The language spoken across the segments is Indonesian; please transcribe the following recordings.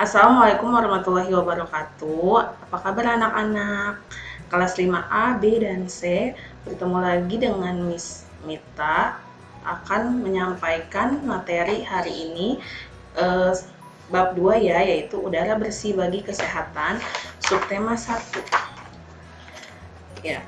Assalamualaikum warahmatullahi wabarakatuh. Apa kabar anak-anak? Kelas 5A, B, dan C. Bertemu lagi dengan Miss Mita akan menyampaikan materi hari ini bab 2 ya, yaitu udara bersih bagi kesehatan, subtema 1. Ya.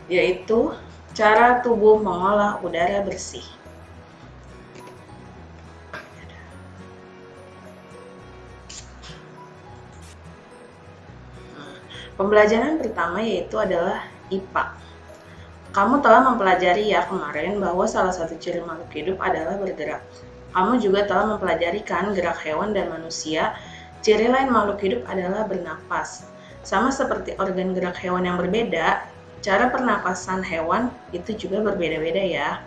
Yaitu cara tubuh mengolah udara bersih. Pembelajaran pertama yaitu adalah IPA. Kamu telah mempelajari ya kemarin bahwa salah satu ciri makhluk hidup adalah bergerak. Kamu juga telah mempelajari kan gerak hewan dan manusia. Ciri lain makhluk hidup adalah bernapas. Sama seperti organ gerak hewan yang berbeda, cara pernapasan hewan itu juga berbeda-beda ya.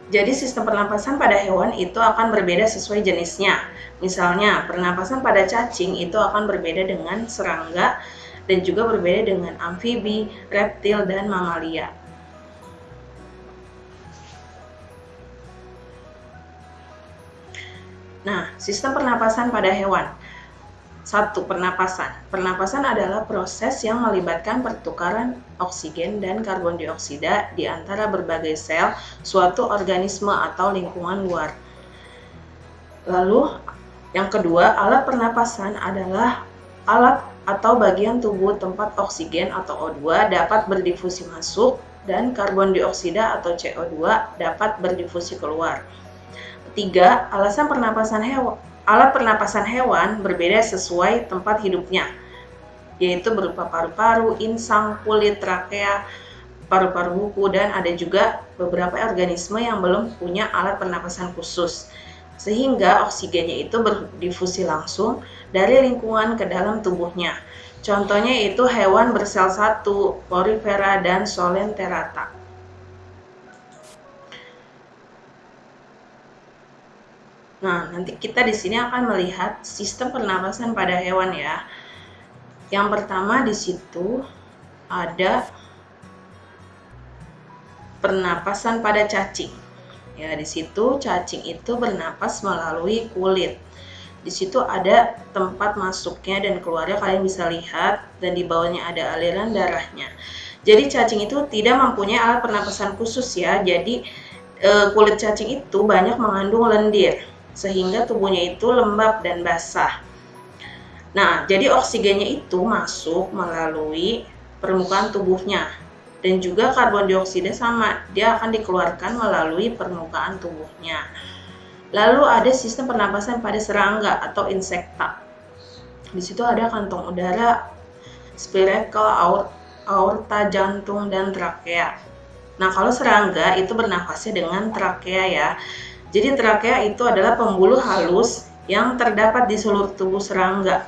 Jadi sistem pernapasan pada hewan itu akan berbeda sesuai jenisnya. Misalnya, pernapasan pada cacing itu akan berbeda dengan serangga dan juga berbeda dengan amfibi, reptil, dan mamalia. Nah, sistem pernapasan pada hewan. 1. Pernapasan. Pernapasan adalah proses yang melibatkan pertukaran oksigen dan karbon dioksida di antara berbagai sel suatu organisme atau lingkungan luar. Lalu, yang kedua, alat pernapasan adalah alat atau bagian tubuh tempat oksigen atau O2 dapat berdifusi masuk dan karbon dioksida atau CO2 dapat berdifusi keluar. 3. Alat pernapasan hewan berbeda sesuai tempat hidupnya, yaitu berupa paru-paru, insang, kulit, trakea, paru-paru buku, dan ada juga beberapa organisme yang belum punya alat pernapasan khusus, sehingga oksigennya itu berdifusi langsung dari lingkungan ke dalam tubuhnya. Contohnya yaitu hewan bersel satu, Porifera, dan Solenterata. Nah, nanti kita di sini akan melihat sistem pernapasan pada hewan ya. Yang pertama di situ ada pernapasan pada cacing. Ya, di situ cacing itu bernapas melalui kulit. Di situ ada tempat masuknya dan keluarnya, kalian bisa lihat, dan di bawahnya ada aliran darahnya. Jadi cacing itu tidak mempunyai alat pernapasan khusus ya. Jadi kulit cacing itu banyak mengandung lendir, sehingga tubuhnya itu lembab dan basah. Nah, jadi oksigennya itu masuk melalui permukaan tubuhnya, dan juga karbon dioksida sama, dia akan dikeluarkan melalui permukaan tubuhnya. Lalu ada sistem pernapasan pada serangga atau insekta. Di situ ada kantong udara, spiracle, aorta, jantung, dan trakea. Nah, kalau serangga itu bernapasnya dengan trakea ya. Jadi trakea itu adalah pembuluh halus yang terdapat di seluruh tubuh serangga.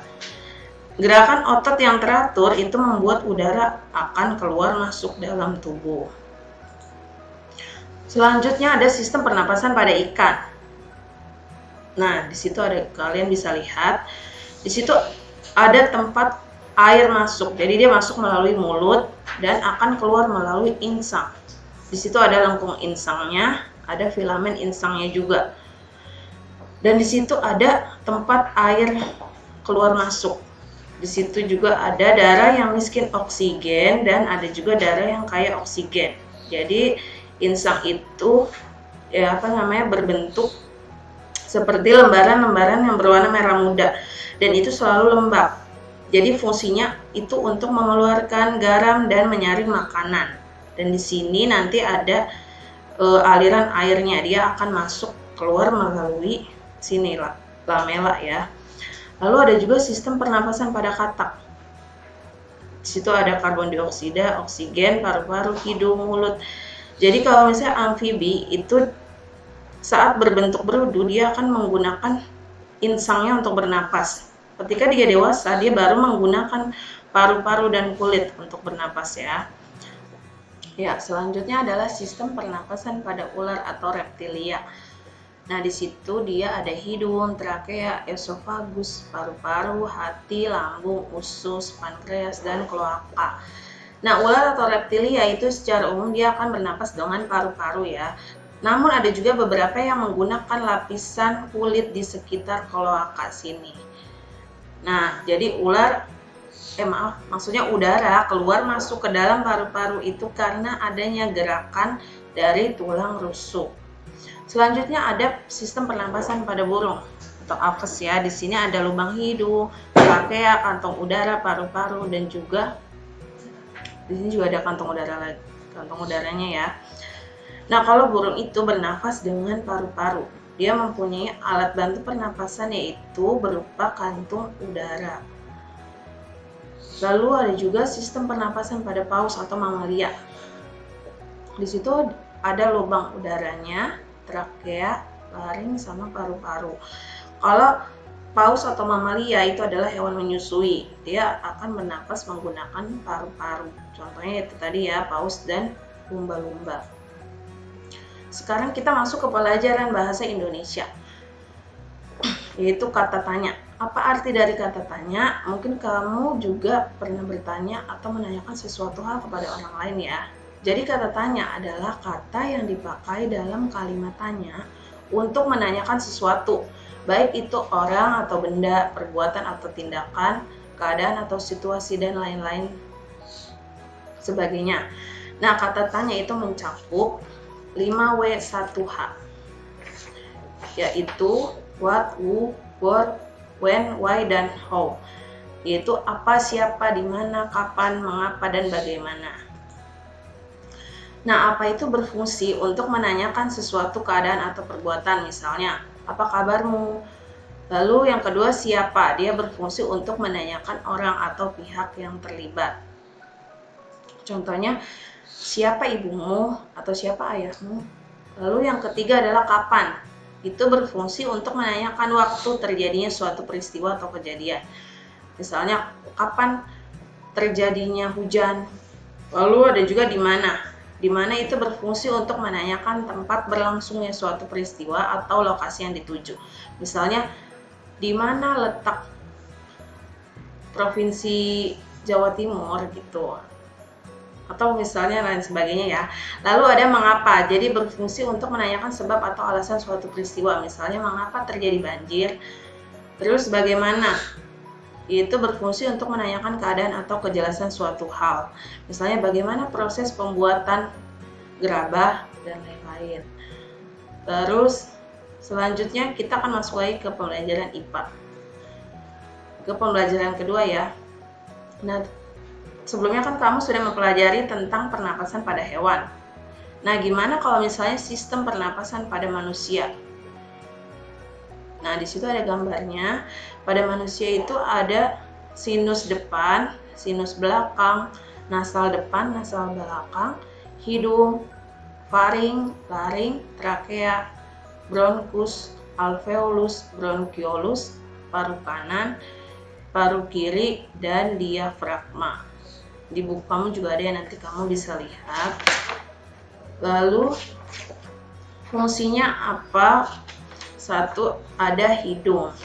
Gerakan otot yang teratur itu membuat udara akan keluar masuk dalam tubuh. Selanjutnya ada sistem pernapasan pada ikan. Nah, di situ ada, kalian bisa lihat, di situ ada tempat air masuk. Jadi dia masuk melalui mulut dan akan keluar melalui insang. Di situ ada lengkung insangnya, ada filamen insangnya juga. Dan di situ ada tempat air keluar masuk. Di situ juga ada darah yang miskin oksigen dan ada juga darah yang kaya oksigen. Jadi insang itu berbentuk seperti lembaran-lembaran yang berwarna merah muda dan itu selalu lembab. Jadi fungsinya itu untuk mengeluarkan garam dan menyaring makanan. Dan di sini nanti ada aliran airnya, dia akan masuk keluar melalui sini lamela ya. Lalu ada juga sistem pernapasan pada katak. Di situ ada karbon dioksida, oksigen, paru-paru, hidung, mulut. Jadi kalau misalnya amfibi itu saat berbentuk berudu dia akan menggunakan insangnya untuk bernapas. Ketika dia dewasa dia baru menggunakan paru-paru dan kulit untuk bernapas ya. Ya, selanjutnya adalah sistem pernapasan pada ular atau reptilia. Nah, di situ dia ada hidung, trakea, esofagus, paru-paru, hati, lambung, usus, pankreas, dan kloaka. Nah, ular atau reptilia itu secara umum dia akan bernapas dengan paru-paru ya. Namun ada juga beberapa yang menggunakan lapisan kulit di sekitar kloaka sini. Nah, jadi maksudnya udara keluar masuk ke dalam paru-paru itu karena adanya gerakan dari tulang rusuk. Selanjutnya ada sistem pernapasan pada burung atau apes ya. Di sini ada lubang hidung, trakea, kantong udara, paru-paru, dan juga di sini juga ada kantong udaranya ya. Nah, kalau burung itu bernafas dengan paru-paru, dia mempunyai alat bantu pernapasan yaitu berupa kantung udara. Lalu ada juga sistem pernapasan pada paus atau mamalia. Di situ ada lubang udaranya, trakea, laring, sama paru-paru. Kalau paus atau mamalia itu adalah hewan menyusui, dia akan bernapas menggunakan paru-paru. Contohnya itu tadi ya, paus dan lumba-lumba. Sekarang kita masuk ke pelajaran bahasa Indonesia, yaitu kata tanya. Apa arti dari kata tanya? Mungkin kamu juga pernah bertanya atau menanyakan sesuatu hal kepada orang lain ya. Jadi kata tanya adalah kata yang dipakai dalam kalimat tanya untuk menanyakan sesuatu, baik itu orang atau benda, perbuatan atau tindakan, keadaan atau situasi, dan lain-lain sebagainya. Nah, kata tanya itu mencakup 5W1H, yaitu what, who, what, when, why, dan how, yaitu apa, siapa, di mana, kapan, mengapa, dan bagaimana. Nah, apa itu berfungsi untuk menanyakan sesuatu keadaan atau perbuatan, misalnya, apa kabarmu? Lalu yang kedua, siapa? Dia berfungsi untuk menanyakan orang atau pihak yang terlibat. Contohnya, siapa ibumu atau siapa ayahmu? Lalu yang ketiga adalah kapan? Itu berfungsi untuk menanyakan waktu terjadinya suatu peristiwa atau kejadian. Misalnya, kapan terjadinya hujan? Lalu ada juga di mana. Di mana itu berfungsi untuk menanyakan tempat berlangsungnya suatu peristiwa atau lokasi yang dituju. Misalnya, di mana letak Provinsi Jawa Timur gitu. Atau misalnya lain sebagainya ya. Lalu ada mengapa, jadi berfungsi untuk menanyakan sebab atau alasan suatu peristiwa. Misalnya mengapa terjadi banjir. Terus bagaimana, itu berfungsi untuk menanyakan keadaan atau kejelasan suatu hal. Misalnya bagaimana proses pembuatan gerabah dan lain-lain. Terus selanjutnya kita akan masuk lagi ke pembelajaran IPA, ke pembelajaran kedua ya. Nah, sebelumnya kan kamu sudah mempelajari tentang pernapasan pada hewan. Nah, gimana kalau misalnya sistem pernapasan pada manusia? Nah, di situ ada gambarnya. Pada manusia itu ada sinus depan, sinus belakang, nasal depan, nasal belakang, hidung, faring, laring, trakea, bronkus, alveolus, bronkiolus, paru kanan, paru kiri, dan diafragma. Di buku kamu juga ada yang nanti kamu bisa lihat. Lalu fungsinya apa? Satu, ada hidung.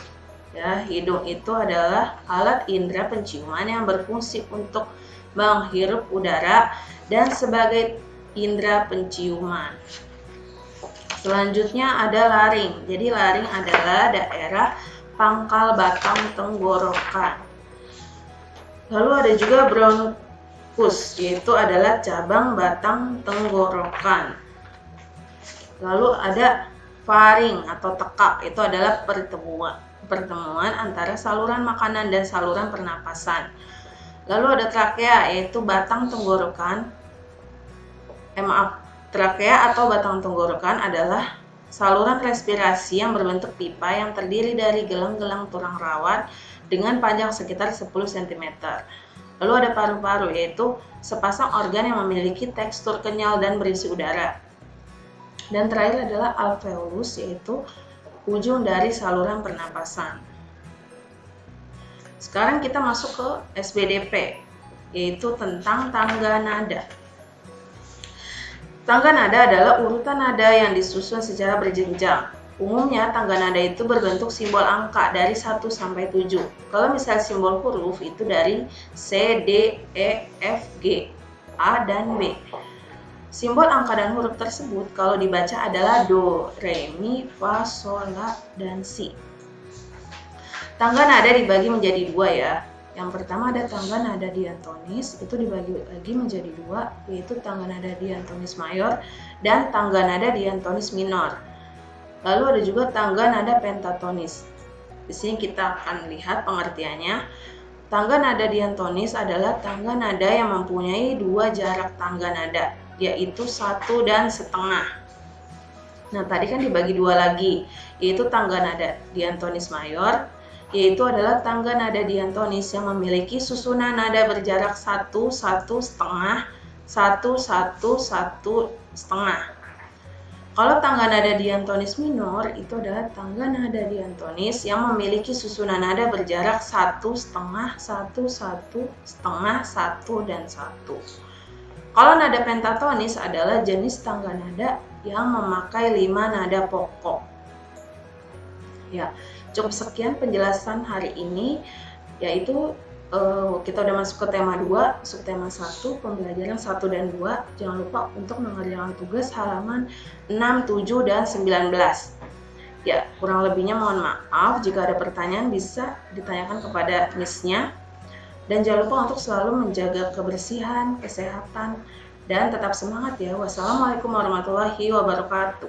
Ya, hidung itu adalah alat indera penciuman yang berfungsi untuk menghirup udara dan sebagai indera penciuman. Selanjutnya ada laring. Jadi laring adalah daerah pangkal batang tenggorokan. Lalu ada juga bronkus, yaitu adalah cabang batang tenggorokan. Lalu ada faring atau tekak, itu adalah pertemuan antara saluran makanan dan saluran pernapasan. Lalu ada trakea, yaitu batang tenggorokan. Trakea atau batang tenggorokan adalah saluran respirasi yang berbentuk pipa yang terdiri dari gelang-gelang tulang rawan dengan panjang sekitar 10 cm. Lalu ada paru-paru, yaitu sepasang organ yang memiliki tekstur kenyal dan berisi udara. Dan terakhir adalah alveolus, yaitu ujung dari saluran pernapasan. Sekarang kita masuk ke SBDP, yaitu tentang tangga nada. Tangga nada adalah urutan nada yang disusun secara berjenjang. Umumnya tangga nada itu berbentuk simbol angka dari 1 sampai 7. Kalau misal simbol huruf itu dari C, D, E, F, G, A, dan B. Simbol angka dan huruf tersebut kalau dibaca adalah do, re, mi, fa, sol, la, dan si. Tangga nada dibagi menjadi dua ya. Yang pertama ada tangga nada diatonis, itu dibagi lagi menjadi dua, yaitu tangga nada diatonis mayor dan tangga nada diatonis minor. Lalu ada juga tangga nada pentatonis. Di sini kita akan lihat pengertiannya. Tangga nada diatonis adalah tangga nada yang mempunyai dua jarak tangga nada, yaitu 1 dan setengah. Nah, tadi kan dibagi dua lagi, yaitu tangga nada diatonis mayor, yaitu adalah tangga nada diatonis yang memiliki susunan nada berjarak 1, 1 setengah, 1, 1, 1 setengah. Kalau tangga nada diatonis minor itu adalah tangga nada diatonis yang memiliki susunan nada berjarak 1 setengah, 1, 1 setengah, 1, dan 1. Kalau nada pentatonis adalah jenis tangga nada yang memakai 5 nada pokok. Ya, cukup sekian penjelasan hari ini, yaitu kita udah masuk ke tema 2, subtema 1, pembelajaran 1 dan 2. Jangan lupa untuk mengerjakan tugas halaman 6, 7, dan 19. Ya, kurang lebihnya mohon maaf. Jika ada pertanyaan bisa ditanyakan kepada Miss-nya. Dan jangan lupa untuk selalu menjaga kebersihan, kesehatan, dan tetap semangat ya. Wassalamualaikum warahmatullahi wabarakatuh.